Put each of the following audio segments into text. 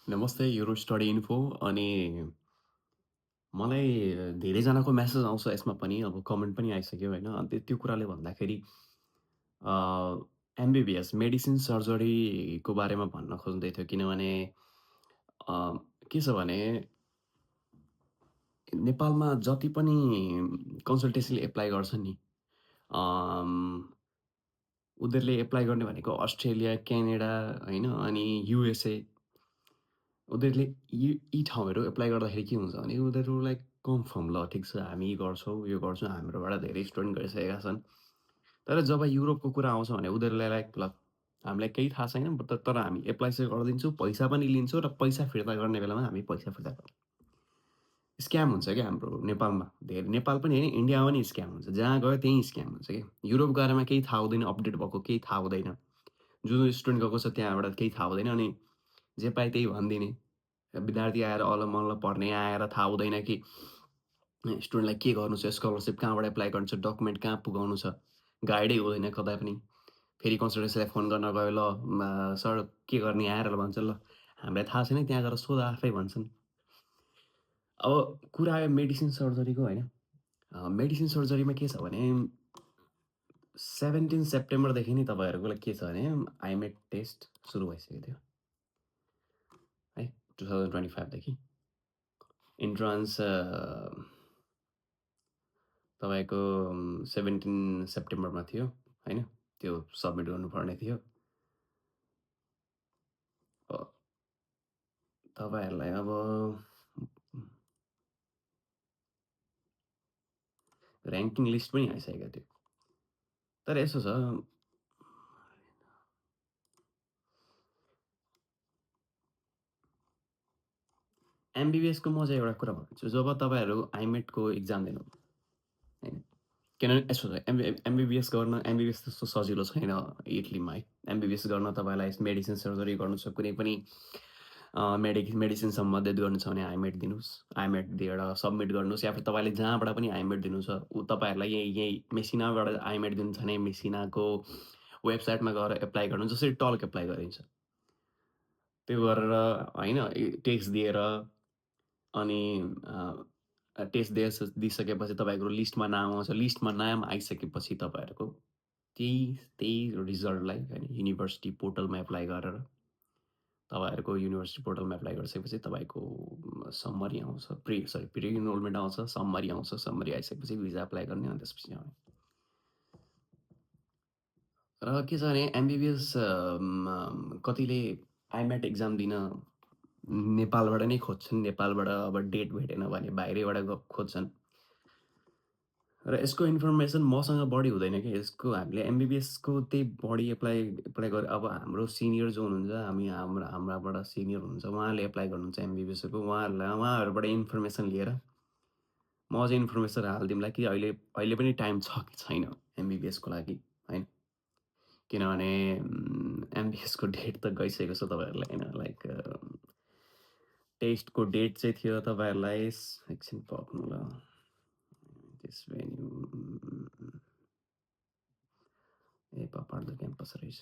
नमस्ते euro study info अनि मलाई धेरैजनाको म्यासेज आउँछ यसमा पनि अब कमेन्ट पनि आइसक्यो होइन। अन्त त्यो कुराले भन्दाखेरि एमबिबिएस मेडिसिन सर्जरीको बारेमा भन्न खोज्दै थियो किनभने अ, के छ भने नेपालमा जति पनि कन्सल्टेन्सीले एप्लाई गर्छ नि अम, उनीहरूले एप्लाई गर्ने भनेको अस्ट्रेलिया, क्यानाडा होइन अनि युएसए उनीहरूले यी ठाउँहरू एप्लाई गर्दाखेरि के हुन्छ भने उनीहरूलाई कन्फर्म ल ठिक छ हामी गर्छौँ, यो गर्छौँ, हाम्रोबाट धेरै स्टुडेन्ट गरिसकेका छन्। तर जब युरोपको कुरा आउँछ भने उनीहरूलाई लाइक ल हामीलाई केही थाहा छैन तर हामी एप्लाई चाहिँ गरिदिन्छौँ, पैसा पनि लिन्छौँ र पैसा फिर्ता गर्ने बेलामा हामी पैसा फिर्ता गर्छौँ। स्क्याम हुन्छ क्या हाम्रो नेपालमा। धेरै नेपाल पनि होइन इन्डियामा पनि स्क्याम हुन्छ। जहाँ गयो त्यहीँ स्क्याम हुन्छ क्या। युरोप गएरमा केही थाहा हुँदैन, अपडेट भएको केही थाहा हुँदैन। जुन स्टुडेन्ट गएको छ त्यहाँबाट केही थाहा हुँदैन अनि जे पायो त्यही भनिदिने। विद्यार्थी आएर अलमल्ल पढ्ने आएर थाहा हुँदैन कि स्टुडेन्टलाई के गर्नु छ, स्कलरसिप कहाँबाट एप्लाई गर्नु छ, डकुमेन्ट कहाँ पुगाउनु छ, गाइडै हुँदैन कतै पनि। फेरि कन्सल्टेन्सीलाई फोन गर्न गयो, "ल सर के गर्ने?" आएर भन्छ, "ल हामीलाई थाहा छैन त्यहाँ गएर सोध आफै" भन्छन्। अब कुरा आयो मेडिसिन सर्जरीको होइन। मेडिसिन सर्जरीमा के छ भने 17 सेप्टेम्बरदेखि नै तपाईँहरूको लागि के छ भने आइमेड टेस्ट सुरु भइसकेको थियो है 2025 देखि। इन्ट्रान्स तपाईँको 17 सेप्टेम्बरमा थियो होइन? त्यो सबमिट गर्नुपर्ने थियो। अ, तपाईँहरूलाई अब ऱ्याङ्किङ लिस्ट पनि आइसकेको थियो। तर यसो छ एमबिबिएसको म चाहिँ एउटा कुरा भन्छु, जब तपाईँहरू आइमेडको इक्जाम दिनु होइन? किनभने यसो छ एमबिबिएस गर्न एमबिबिएस त्यस्तो सजिलो छैन इटलीमा है। एमबिबिएस गर्न तपाईँलाई मेडिसिन सर्जरी गर्नु छ, कुनै पनि मेडिसिन सम्बन्धित गर्नु छ भने आइमेड दिनुहोस्। आइमेड दिएर सबमिट गर्नुहोस् या फिर तपाईँले जहाँबाट पनि आइमेड दिनु छ, तपाईँहरूलाई यही मेसिनाबाट आइमेड दिनु छ भने मेसिनाको वेबसाइटमा गएर एप्लाई गर्नु जसरी टल्क एप्लाई गरिन्छ। त्यो गरेर होइन टेक्स्ट दिएर अनि टेस्ट दिइसकेपछि तपाईँको लिस्टमा नाम आउँछ। लिस्टमा नाम आइसकेपछि तपाईँहरूको त्यही रिजल्टलाई होइन युनिभर्सिटी पोर्टलमा एप्लाई गरेर तपाईँहरूको युनिभर्सिटी पोर्टलमा एप्लाई गरिसकेपछि तपाईँको समरी आउँछ। प्री इनरोलमेन्ट आउँछ, समरी आउँछ। समरी आइसकेपछि भिजा एप्लाई गर्ने अनि त्यसपछि आउने। र के छ भने एमबिबिएस कतिले आइमेट एक्जाम दिन नेपालबाट नै खोज्छन्। नेपालबाट अब डेट भेटेन भने बाहिरैबाट खोज्छन्। र यसको इन्फर्मेसन मसँग बढी हुँदैन कि यसको हामीले एमबिबिएसको त्यही बढी एप्लाई गरेर अब हाम्रो सिनियर जो हुनुहुन्छ हाम्राबाट सिनियर हुनुहुन्छ उहाँले एप्लाई गर्नुहुन्छ एमबिबिएसको उहाँहरूबाट इन्फर्मेसन लिएर म चाहिँ इन्फर्मेसन हालिदिउँला कि अहिले अहिले पनि टाइम छ कि छैन एमबिबिएसको लागि होइन। किनभने एमबिबिएसको डेट त गइसकेको छ तपाईँहरूलाई होइन लाइक टेस्टको डेट चाहिँ थियो तपाईँहरूलाई एकछिन पर्खनु ल त्यस भेन्यू ए पापाड्दो क्याम्पस रहेछ।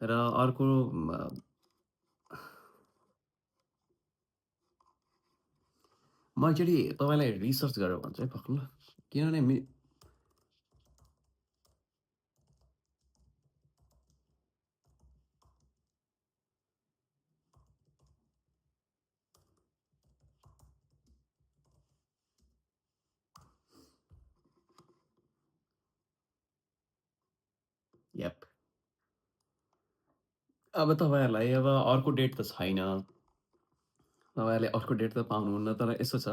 र अर्को म एकचोटि तपाईँलाई रिसर्च गरेर भन्छु है पक्क ल किनभने याप अब तपाईँहरूलाई अब अर्को डेट त छैन। तपाईँहरूले अर्को डेट त पाउनुहुन्न तर यसो छ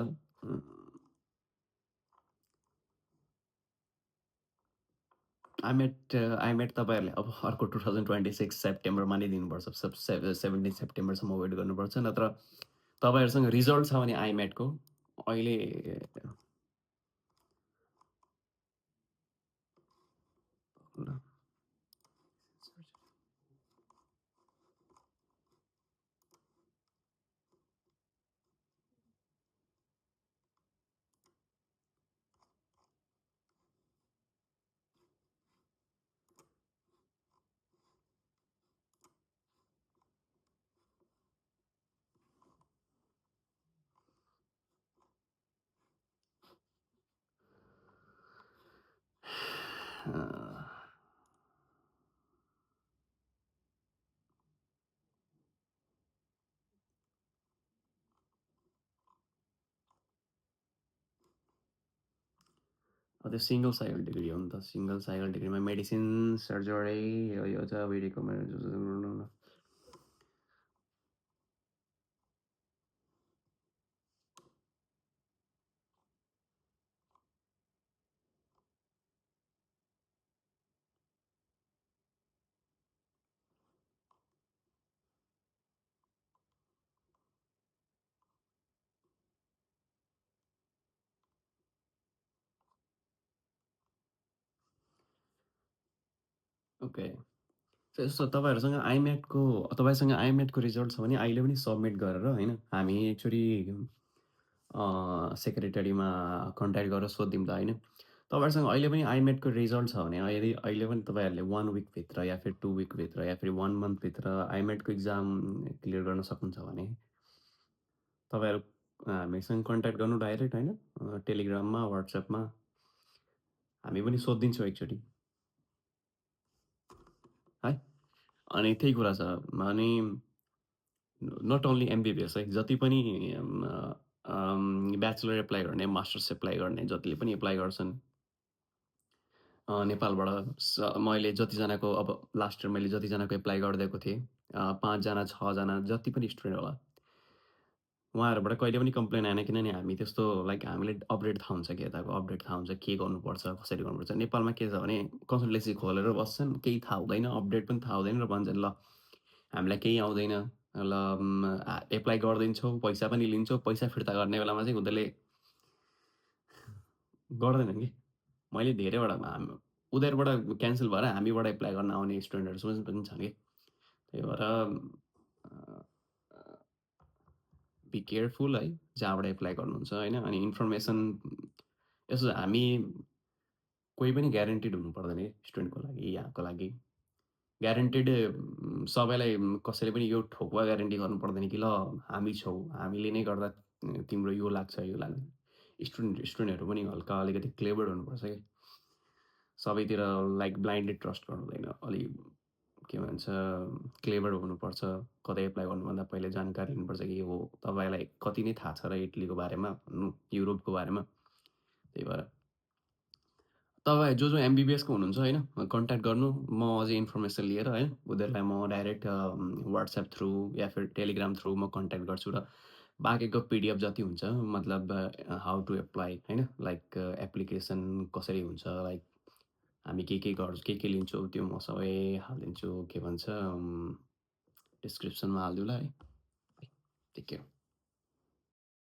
आइमेट तपाईँहरूले अब अर्को 2026 सेप्टेम्बरमा नै दिनुपर्छ। 17 सेप्टेम्बरसम्म वेट गर्नुपर्छ नत्र तपाईँहरूसँग रिजल्ट छ भने आइमेटको अहिले ल त्यो सिङ्गल साइकल डिग्री हो नि त। सिङ्गल साइकल डिग्रीमा मेडिसिन, सर्जरी यो छ अब ओके। यस्तो तपाईँसँग आइमेटको रिजल्ट छ भने अहिले पनि सबमिट गरेर होइन, हामी एकचोटि सेक्रेटरीमा कन्ट्याक्ट गरेर सोधिदिउँला होइन। तपाईँहरूसँग अहिले पनि आइमेटको रिजल्ट छ भने अहिले अहिले पनि तपाईँहरूले 1 विकभित्र या फिर 2 विकभित्र या फिर 1 मन्थभित्र आइमेटको इक्जाम क्लियर गर्न सक्नुहुन्छ भने तपाईँहरू हामीसँग कन्ट्याक्ट गर्नु डाइरेक्ट होइन, टेलिग्राममा, व्हाट्सएपमा हामी पनि सोधिदिन्छौँ एकचोटि है। अनि त्यही कुरा छ। अनि नट ओन्ली एमबिबिएस है, जति पनि ब्याचलर एप्लाई गर्ने, मास्टर्स एप्लाई गर्ने जतिले पनि एप्लाई गर्छन् नेपालबाट मैले जतिजनाको अब लास्ट इयर मैले जतिजनाको एप्लाई गरिदिएको थिएँ, 5 जना 6 जना जति पनि स्टुडेन्ट होला, उहाँहरूबाट कहिले पनि कम्प्लेन आएन। किनभने हामी त्यस्तो लाइक हामीले अपडेट थाहा हुन्छ कि यताको अपडेट थाहा हुन्छ, के गर्नुपर्छ, कसरी गर्नुपर्छ। नेपालमा के छ भने कन्सल्टेन्सी खोलेर बस्छन्, केही थाहा हुँदैन, अपडेट पनि थाहा हुँदैन र भन्छन् ल हामीलाई केही आउँदैन, ल एप्लाई गरिदिन्छौँ, पैसा पनि लिन्छौँ, पैसा फिर्ता गर्ने बेलामा चाहिँ उनीहरूले गर्दैनन् कि। मैले धेरैवटा उनीहरूबाट क्यान्सल भएर हामीबाट एप्लाई गर्न आउने स्टुडेन्टहरू पनि छन् कि। त्यही भएर बी केयरफुल है, जहाँबाट एप्लाई गर्नुहुन्छ होइन। अनि इन्फर्मेसन यसो हामी कोही पनि ग्यारेन्टेड हुनु पर्दैन कि स्टुडेन्टको लागि, यहाँको लागि। ग्यारेन्टेड सबैलाई कसैले पनि यो ठोकुवा ग्यारेन्टी गर्नु पर्दैन कि ल हामी छौँ, हामीले नै गर्दा तिम्रो यो लाग्छ, यो लाग्दैन। स्टुडेन्टहरू पनि हल्का अलिकति क्लेभर हुनुपर्छ कि। सबैतिर लाइक ब्लाइन्डली ट्रस्ट गर्नु हुँदैन। के भन्छ क्लेभर हुनुपर्छ। कतै एप्लाई गर्नुभन्दा पहिले जानकारी लिनुपर्छ कि हो तपाईँलाई कति नै थाहा छ र इटलीको बारेमा, युरोपको बारेमा। त्यही भएर तपाईँ जो एमबिबिएसको हुनुहुन्छ होइन, कन्ट्याक्ट गर्नु। म अझै इन्फर्मेसन लिएर है उनीहरूलाई म डाइरेक्ट व्हाट्सएप थ्रु या फिर टेलिग्राम थ्रु म कन्ट्याक्ट गर्छु र बाँकीको पिडिएफ जति हुन्छ मतलब हाउ टु एप्लाई होइन, लाइक एप्लिकेसन कसरी हुन्छ, लाइक हामी के लिन्छौँ त्यो म सबै हालिदिन्छु। के भन्छ डिस्क्रिप्सनमा हालिदिउँला है। Take care.